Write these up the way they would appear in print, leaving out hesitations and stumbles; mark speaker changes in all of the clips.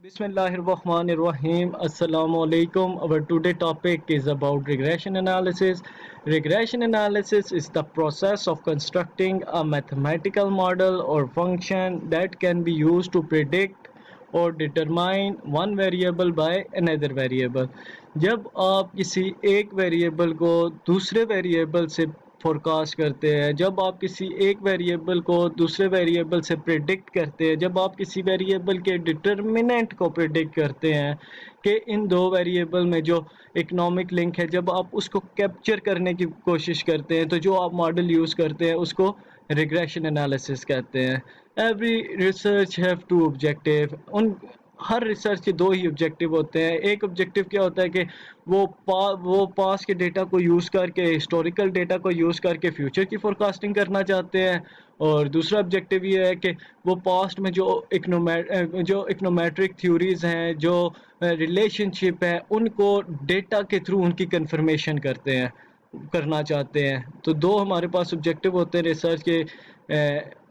Speaker 1: Bismillahirrahmanirrahim. Assalamu alaikum. Our today topic is about regression analysis. Regression analysis is the process of constructing a mathematical model or function that can be used to predict और determine one variable by another variable. जब आप किसी एक variable को दूसरे variable से forecast करते हैं, जब आप किसी एक वेरिएबल को दूसरे वेरिएबल से प्रिडिक्ट करते हैं, जब आप किसी वेरिएबल के डिटर्मिनेंट को प्रिडिक्ट करते हैं कि इन दो वेरिएबल में जो इकोनॉमिक लिंक है, जब आप उसको कैप्चर करने की कोशिश करते हैं, तो जो आप मॉडल यूज़ करते हैं उसको रिग्रेशन एनालिसिस कहते हैं। Every research have to objective. उन हर रिसर्च के दो ही ऑब्जेक्टिव होते हैं। एक ऑब्जेक्टिव क्या होता है कि वो पास के डेटा को यूज़ करके, हिस्टोरिकल डेटा को यूज़ करके फ्यूचर की फोरकास्टिंग करना चाहते हैं, और दूसरा ऑब्जेक्टिव ये है कि वो पास्ट में जो इकोनोमेट्रिक थ्योरीज हैं, जो रिलेशनशिप है, उनको डेटा के थ्रू उनकी कंफर्मेशन करना चाहते हैं। तो दो हमारे पास ऑब्जेक्टिव होते हैं रिसर्च के।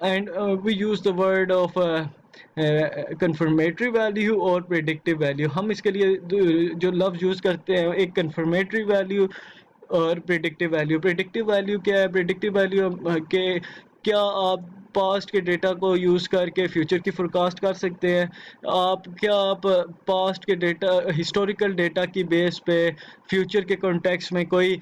Speaker 1: And we use the word of confirmatory value और प्रेडिक्टिव वैल्यू। हम इसके लिए जो लफ्ज़ यूज़ करते हैं, एक कंफर्मेटरी वैल्यू और प्रेडिक्टिव वैल्यू। प्रेडिक्टिव वैल्यू क्या है? प्रेडिक्टिव वैल्यू के क्या आप पास्ट के डेटा को यूज़ करके फ्यूचर की फोरकास्ट कर सकते हैं? आप पास्ट के डेटा, हिस्टोरिकल डेटा की बेस पे फ्यूचर के कॉन्टेक्स्ट में कोई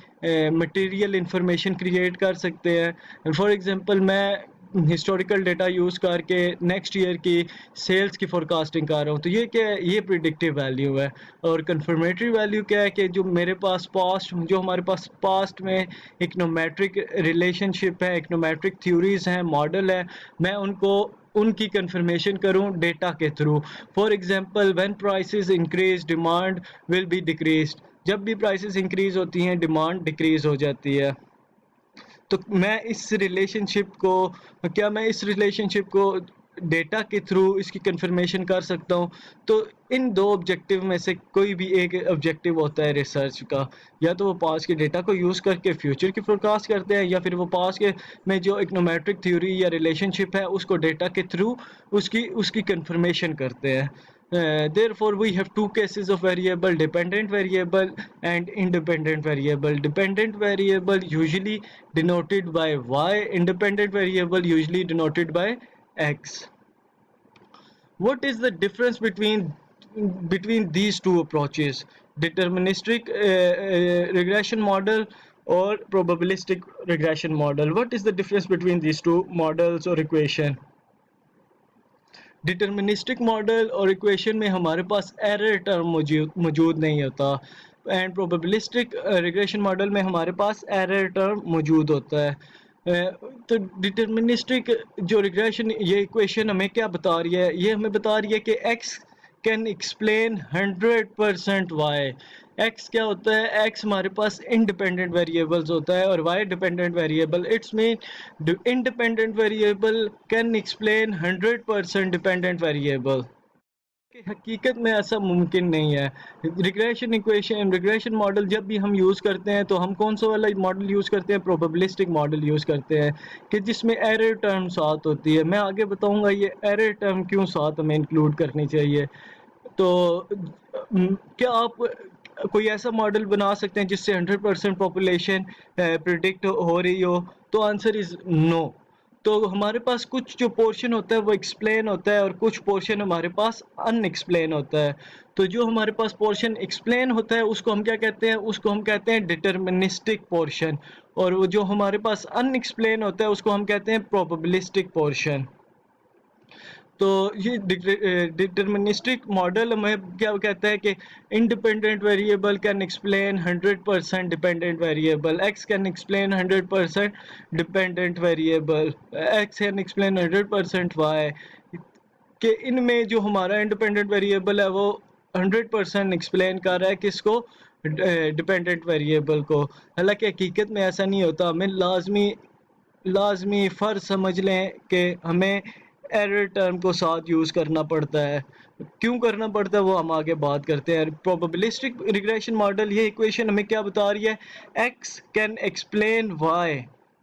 Speaker 1: मटेरियल इंफॉर्मेशन क्रिएट कर सकते हैं? फॉर एग्जांपल, मैं हिस्टोरिकल डेटा यूज़ करके नेक्स्ट ईयर की सेल्स की फोरकास्टिंग कर रहा हूँ, तो ये क्या है? ये प्रिडिक्टिव वैल्यू है। और कंफर्मेटरी वैल्यू क्या है? कि जो हमारे पास पास्ट में इकोनोमेट्रिक रिलेशनशिप है, इकोनोमेट्रिक थ्योरीज हैं, मॉडल है, मैं उनको उनकी कंफर्मेशन करूं डेटा के through. For example, when prices increase demand will be decreased. जब भी प्राइसेस इंक्रीज होती हैं, डिमांड डिक्रीज हो जाती है। तो मैं इस रिलेशनशिप को डेटा के थ्रू इसकी कंफर्मेशन कर सकता हूँ। तो इन दो ऑब्जेक्टिव में से कोई भी एक ऑब्जेक्टिव होता है रिसर्च का। या तो वो पास के डेटा को यूज़ करके फ्यूचर की फोरकास्ट करते हैं, या फिर वो पास के में जो इकोनोमेट्रिक थ्योरी या रिलेशनशिप है उसको डेटा के थ्रू उसकी उसकी कंफर्मेशन करते हैं। Therefore, we have two cases of variable: dependent variable and independent variable. Dependent variable usually denoted by y, independent variable usually denoted by x. What is the difference between these two approaches? Deterministic regression model or probabilistic regression model? What is the difference between these two models or equation? Deterministic model और equation में हमारे पास error term मौजूद नहीं होता, and probabilistic regression model में हमारे पास error term मौजूद होता है। तो डिटर्मिनिस्टिक जो रिग्रेशन, ये इक्वेशन हमें क्या बता रही है? ये हमें बता रही है कि x can explain 100% y। x क्या होता है? x हमारे पास इंडिपेंडेंट वेरिएबल्स होता है, और y dependent variable. It's mean independent variable can explain 100% dependent variable. कि हकीकत में ऐसा मुमकिन नहीं है। रिग्रेशन मॉडल जब भी हम यूज़ करते हैं, तो हम कौन सा वाला मॉडल यूज़ करते हैं? प्रोबेबिलिस्टिक मॉडल यूज़ करते हैं, कि जिसमें एरर टर्म साथ होती है। मैं आगे बताऊंगा ये एरर टर्म क्यों साथ हमें इंक्लूड करनी चाहिए। तो क्या आप कोई ऐसा मॉडल बना सकते हैं जिससे 100% पॉपुलेशन प्रिडिक्ट हो रही हो? तो आंसर इज़ नो। तो हमारे पास कुछ जो पोर्शन होता है वो एक्सप्लेन होता है, और कुछ पोर्शन हमारे पास अनएक्सप्लेन होता है। तो जो हमारे पास पोर्शन एक्सप्लेन होता है उसको हम क्या कहते हैं? उसको हम कहते हैं डिटर्मिनिस्टिक पोर्शन। और वो जो हमारे पास अनएक्सप्लेन होता है उसको हम कहते हैं प्रोबेबिलिस्टिक पोर्शन। तो ये डिटर्मिनिस्टिक मॉडल हमें क्या कहता है कि independent variable can explain 100% dependent variable, X can explain 100% dependent variable, X can explain 100% Y. कि इनमें जो हमारा इंडिपेंडेंट वेरिएबल है वो 100% एक्सप्लेन कर रहा है किसको? डिपेंडेंट वेरिएबल को। हालांकि हकीकत में ऐसा नहीं होता। हमें लाजमी फ़र्ज समझ लें कि हमें एरर टर्म को साथ यूज़ करना पड़ता है। क्यों करना पड़ता है वो हम आगे बात करते हैं। प्रोबेबिलिस्टिक रिग्रेशन मॉडल, ये इक्वेशन हमें क्या बता रही है? x can explain y,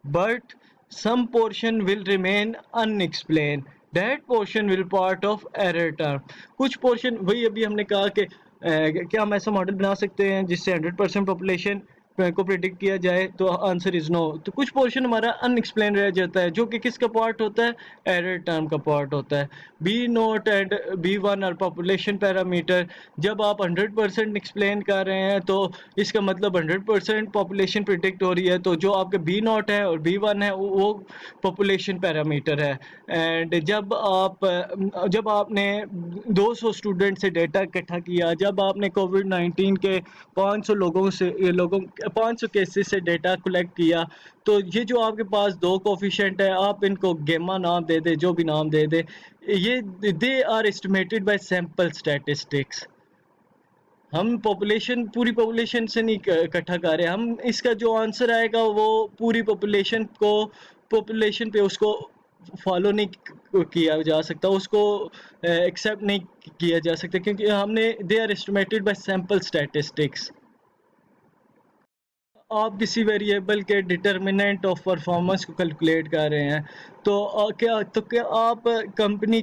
Speaker 1: but some portion will remain unexplain. That portion will part of error term. कुछ पोर्शन, वही अभी हमने कहा कि क्या हम ऐसा मॉडल बना सकते हैं जिससे 100% पॉपुलेशन को प्रिडिक्ट किया जाए, तो आंसर इज नो। तो कुछ पोर्शन हमारा अनएक्सप्लेन रह जाता है, जो कि किसका पार्ट होता है, एरर टर्म का पार्ट होता है। B naught and B one are population parameter. जब आप 100% एक्सप्लेन कर रहे हैं तो इसका मतलब 100% पॉपुलेशन प्रिडिक्ट हो रही है, तो जो आपका बी नॉट है और बी वन है वो पॉपुलेशन पैरामीटर है। एंड जब आपने 200 स्टूडेंट से डेटा इकट्ठा किया, जब आपने कोविड-19 के 500 केसेस से डेटा कलेक्ट किया, तो ये जो आपके पास दो कोफिशिएंट है, आप इनको गेमा नाम दे दे, जो भी नाम दे दे, ये they are estimated by sample statistics. हम पूरी पॉपुलेशन से नहीं इकट्ठा कर रहे, हम इसका जो आंसर आएगा वो पूरी पॉपुलेशन पे उसको फॉलो नहीं किया जा सकता, उसको एक्सेप्ट नहीं किया जा सकता, क्योंकि हमने they are estimated by sample statistics. आप किसी वेरिएबल के डिटर्मिनेंट ऑफ परफॉर्मेंस को कैलकुलेट कर रहे हैं, तो क्या आप कंपनी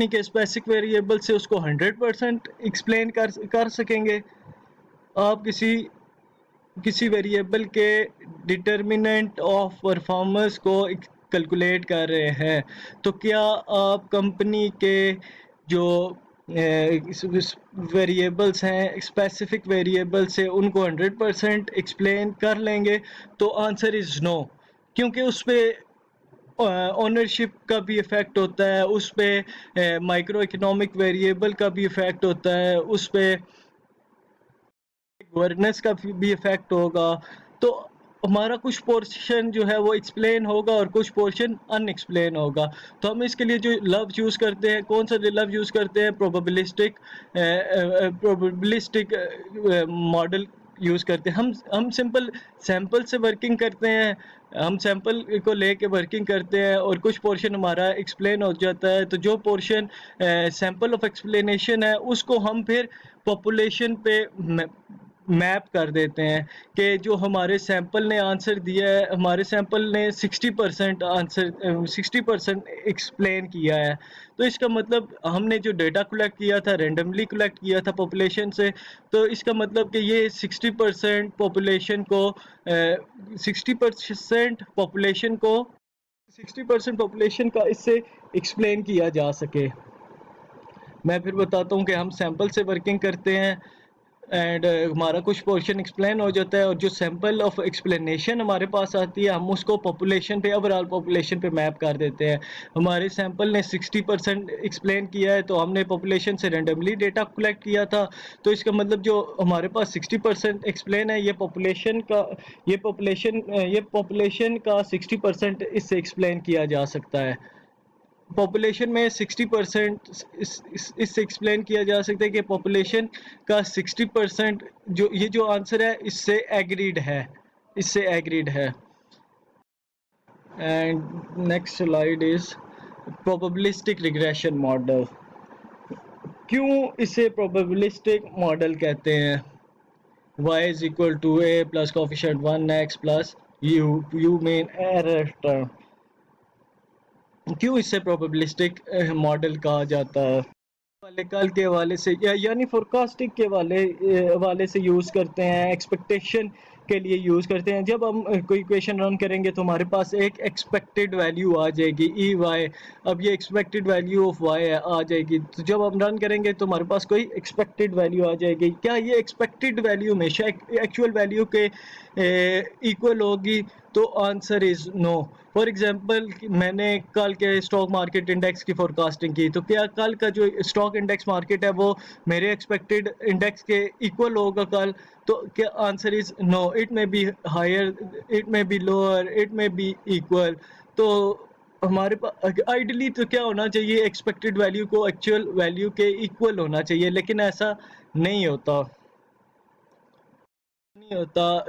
Speaker 1: के स्पेसिफिक वेरिएबल से उसको 100% एक्सप्लेन कर सकेंगे? आप किसी वेरिएबल के डिटर्मिनेंट ऑफ परफॉर्मेंस को कैलकुलेट कर रहे हैं, तो क्या आप कंपनी के जो वेरिएबल्स हैं, स्पेसिफिक वेरिएबल से उनको 100% एक्सप्लेन कर लेंगे? तो आंसर इज़ नो, क्योंकि उस पे ओनरशिप का भी इफ़ेक्ट होता है, उस पे माइक्रो इकोनॉमिक वेरिएबल का भी इफ़ेक्ट होता है, उस पे गवर्नेंस का भी इफेक्ट होगा। तो हमारा कुछ पोर्शन जो है वो एक्सप्लेन होगा और कुछ पोर्शन अनएक्सप्लेन होगा। तो हम इसके लिए जो लफ्ज़ यूज़ करते हैं, कौन सा लफ्ज़ यूज़ करते हैं, प्रोबेबिलिस्टिक मॉडल यूज़ करते हैं। हम सिंपल सैंपल से वर्किंग करते हैं, हम सैंपल को लेके वर्किंग करते हैं और कुछ पोर्शन हमारा एक्सप्लेन हो जाता है। तो जो पोर्शन सैंपल ऑफ एक्सप्लेनेशन है, उसको हम फिर पॉपुलेशन पे मैप कर देते हैं कि जो हमारे सैंपल ने आंसर दिया है, हमारे सैंपल ने 60% एक्सप्लेन किया है। तो इसका मतलब हमने जो डेटा कलेक्ट किया था, रैंडमली कलेक्ट किया था पॉपुलेशन से, तो इसका मतलब कि ये 60% पॉपुलेशन को 60% पॉपुलेशन को 60% पॉपुलेशन का इससे एक्सप्लेन किया जा सके। मैं फिर बताता हूँ कि हम सैंपल से वर्किंग करते हैं एंड हमारा कुछ पोर्शन एक्सप्लेन हो जाता है, और जो सैंपल ऑफ एक्सप्लेनेशन हमारे पास आती है, हम उसको पॉपुलेशन पे, ओवरऑल पॉपुलेशन पे मैप कर देते हैं। हमारे सैंपल ने 60% एक्सप्लेन किया है, तो हमने पॉपुलेशन से रैंडमली डेटा कलेक्ट किया था, तो इसका मतलब जो हमारे पास 60% एक्सप्लेन है, ये पॉपुलेशन का 60% इससे एक्सप्लेन किया जा सकता है। पॉपुलेशन में 60% इससे एक्सप्लेन किया जा सकता है कि पॉपुलेशन का 60% जो आंसर है इससे एग्रीड है। And next slide is probabilistic regression model. क्यों इसे प्रोबेबिलिस्टिक मॉडल कहते हैं? y is equal to a plus coefficient 1x plus u mean error term। क्यों इसे प्रोबेबिलिस्टिक मॉडल कहा जाता है? वाले कल के हवाले से यानी फोरकास्टिंग के हवाले से यूज़ करते हैं, एक्सपेक्टेशन के लिए यूज़ करते हैं। जब हम कोई इक्वेशन रन करेंगे तो हमारे पास एक एक्सपेक्टेड वैल्यू आ जाएगी ई वाई। अब ये एक्सपेक्टेड वैल्यू ऑफ वाई आ जाएगी, तो जब हम रन करेंगे तो हमारे पास कोई एक्सपेक्टेड वैल्यू आ जाएगी। क्या ये एक्सपेक्टेड वैल्यू हमेशा एक्चुअल वैल्यू के इक्वल होगी? तो answer is no. For example, मैंने कल के स्टॉक मार्केट इंडेक्स की फोरकास्टिंग की, तो क्या कल का जो स्टॉक इंडेक्स मार्केट है वो मेरे एक्सपेक्टेड इंडेक्स के इक्वल होगा कल? तो क्या answer is no. It may be higher, it may be lower, it may be equal. तो हमारे पास आइडियली तो क्या होना चाहिए, एक्सपेक्टेड वैल्यू को एक्चुअल वैल्यू के इक्वल होना चाहिए, लेकिन ऐसा नहीं होता। नहीं होता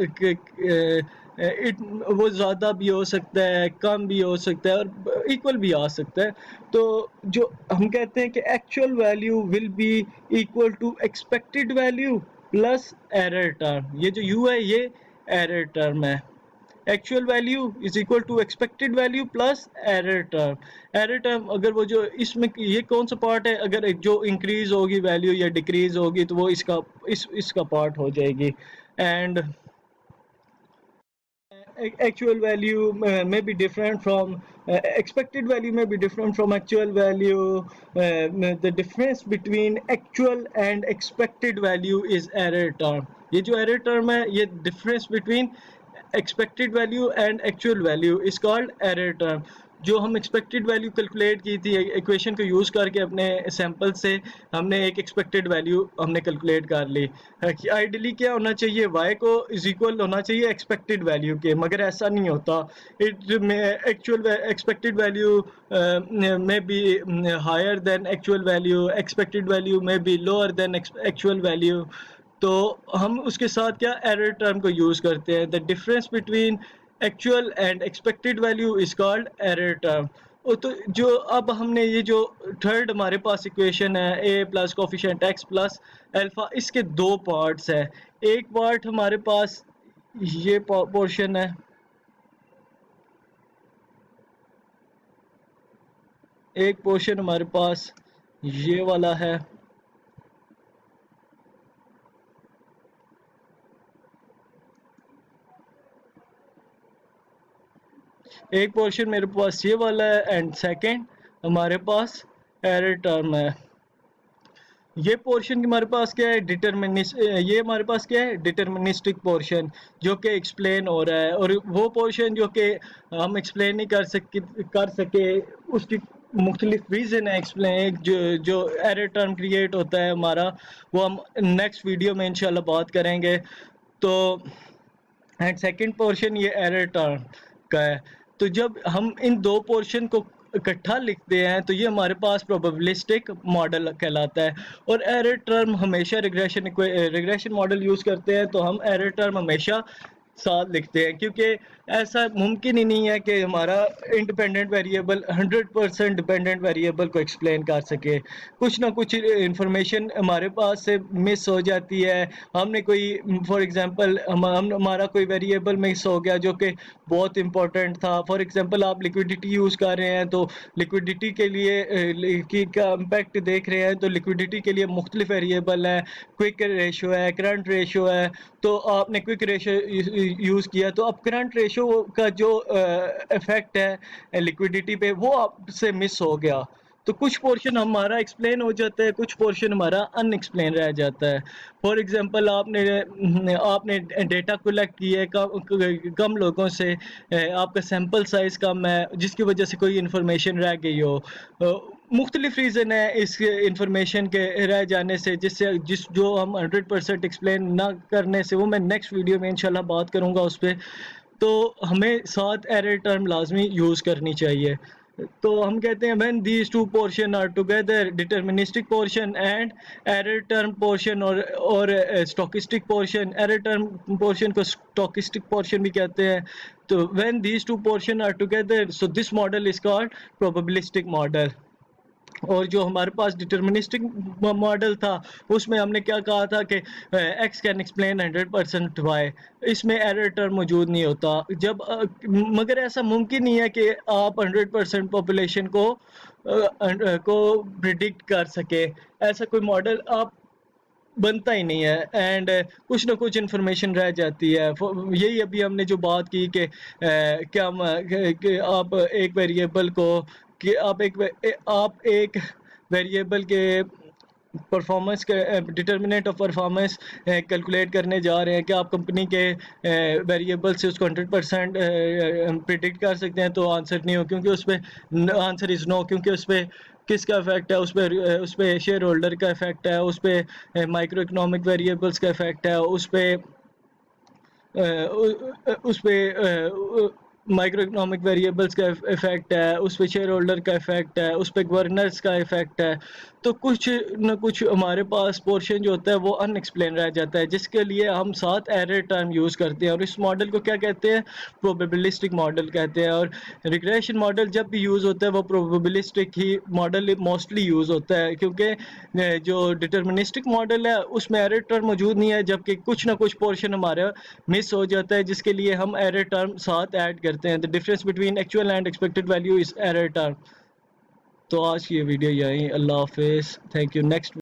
Speaker 1: इट वो ज़्यादा भी हो सकता है, कम भी हो सकता है और इक्वल भी आ सकता है। तो जो हम कहते हैं कि actual value will be equal to expected value plus error term. ये जो यू है ये एरर टर्म है। Actual value is equal to expected value plus error term अगर वो जो इसमें ये कौन सा पार्ट है, अगर जो इंक्रीज होगी वैल्यू या डिक्रीज होगी तो वो इसका पार्ट हो जाएगी। And actual value may be different from expected value may be different from actual value. The difference between actual and expected value is error term. ये जो error term है ये difference between expected value and actual value is called error term. जो हम expected value calculate की थी equation को use करके अपने सैंपल से हमने एक एक्सपेक्टेड वैल्यू हमने कैलकुलेट कर ली कि आइडियली क्या होना चाहिए, y को इज इक्वल होना चाहिए एक्सपेक्टेड वैल्यू के, मगर ऐसा नहीं होता। इट एक्चुअल एक्सपेक्टेड वैल्यू में be higher than actual value, expected value में be lower than actual value. तो हम उसके साथ क्या एरर टर्म को यूज़ करते हैं। The difference between actual and expected value is called error term. तो जो अब हमने ये जो थर्ड हमारे पास इक्वेशन है A plus coefficient X plus alpha, इसके दो पार्ट्स है। एक पार्ट हमारे पास ये पोर्शन है, एक पोर्शन हमारे पास ये वाला है, एक पोर्शन मेरे पास ये वाला है एंड सेकंड हमारे पास एरर टर्म है। ये पोर्शन हमारे पास क्या है ये हमारे पास क्या है डिटर्मिनिस्टिक पोर्शन जो कि एक्सप्लेन हो रहा है, और वो पोर्शन जो कि हम एक्सप्लेन नहीं कर सके उसकी मुख्तलिफ रीज़न है एक्सप्लेन। जो एरर टर्म क्रिएट होता है हमारा, वो हम नेक्स्ट वीडियो में इंशाल्लाह बात करेंगे। तो एंड सेकंड पोर्शन ये एरर टर्म का है। तो जब हम इन दो पोर्शन को इकट्ठा लिखते हैं तो ये हमारे पास प्रोबेबिलिस्टिक मॉडल कहलाता है। और एरर टर्म हमेशा रिग्रेशन मॉडल यूज़ करते हैं तो हम एरर टर्म हमेशा साथ लिखते हैं, क्योंकि ऐसा मुमकिन ही नहीं है कि हमारा इंडिपेंडेंट वेरिएबल 100% डिपेंडेंट वेरिएबल को एक्सप्लेन कर सके। कुछ ना कुछ इंफॉर्मेशन हमारे पास से मिस हो जाती है। हमने कोई फॉर एग्जांपल हमारा कोई वेरिएबल मिस हो गया जो कि बहुत इंपॉर्टेंट था। फॉर एग्जांपल आप लिक्विडिटी यूज़ कर रहे हैं तो लिक्विडिटी के लिए की का इम्पैक्ट देख रहे हैं तो लिक्विडिटी के लिए मुख्तलिफ वेरिएबल हैं, क्विक रेशो है, करंट रेशो है। तो आपने क्विक रेशो यूज़ किया तो अब करंट रेशो का जो इफेक्ट है लिक्विडिटी पे वो आपसे मिस हो गया। तो कुछ पोर्शन हमारा एक्सप्लेन हो जाता है, कुछ पोर्शन हमारा अनएक्सप्लेन रह जाता है। फॉर एग्जांपल आपने डेटा कलेक्ट किया है कम लोगों से, आपका सैम्पल साइज़ कम है जिसकी वजह से कोई इन्फॉर्मेशन रह गई हो। मुख्तलिफ रीज़न है इस इंफॉर्मेशन के रह जाने से, जो हम 100% एक्सप्लेन ना करने से, वो मैं नेक्स्ट वीडियो में इंशाल्लाह बात करूँगा उस पर। तो हमें साथ एरर टर्म लाजमी यूज़ करनी चाहिए। तो हम कहते हैं when these two portion are together, deterministic portion and error term portion, और stochastic portion. Error term portion को स्टोकिस्टिक पोर्शन भी कहते हैं। तो when these two portion are together, so this model is called probabilistic model. और जो हमारे पास deterministic model था उसमें हमने क्या कहा था कि एक्स कैन एक्सप्लेन 100% वाई, इसमें एरर टर्म मौजूद नहीं होता। मगर ऐसा मुमकिन नहीं है कि आप 100% पॉपुलेशन को प्रिडिक्ट कर सके, ऐसा कोई मॉडल आप बनता ही नहीं है। एंड कुछ ना कुछ इन्फॉर्मेशन रह जाती है। यही अभी हमने जो बात की कि क्या कि आप एक वेरिएबल को कि आप एक वेरिएबल के परफॉर्मेंस के डिटर्मिनेंट ऑफ परफॉर्मेंस कैलकुलेट करने जा रहे हैं कि आप कंपनी के वेरिएबल से उसको 100% प्रिडिक्ट कर सकते हैं, तो आंसर नहीं हो, क्योंकि उस पर आंसर इज़ नो, क्योंकि उस पर किसका इफेक्ट है, उस पर शेयर होल्डर का इफेक्ट है, उस पर माइक्रो इकोनॉमिक वेरिएबल्स का इफेक्ट है, उस पर माइक्रो इकोनॉमिक वेरिएबल्स का इफ़ेक्ट है, उस पे शेयर होल्डर का इफ़ेक्ट है, उस पे गवर्नर्स का इफ़ेक्ट है। तो कुछ न कुछ हमारे पास पोर्शन जो होता है वो अनएक्सप्लेन रह जाता है, जिसके लिए हम साथ एरर टर्म यूज़ करते हैं और इस मॉडल को क्या कहते हैं? प्रोबेबिलिस्टिक मॉडल कहते हैं। और रिग्रेशन मॉडल जब भी यूज़ होता है वो प्रोबेबिलिस्टिक ही मॉडल मोस्टली यूज़ होता है, क्योंकि जो डिटर्मिनिस्टिक मॉडल है उसमें एरर टर्म मौजूद नहीं है, जबकि कुछ ना कुछ पोर्शन हमारा मिस हो जाता है, जिसके लिए हम एरर टर्म साथ ऐड करते हैं। The difference between actual and expected value is error term. तो आज की ये वीडियो यहीं, अल्लाह हाफिज़, थैंक यू। नेक्स्ट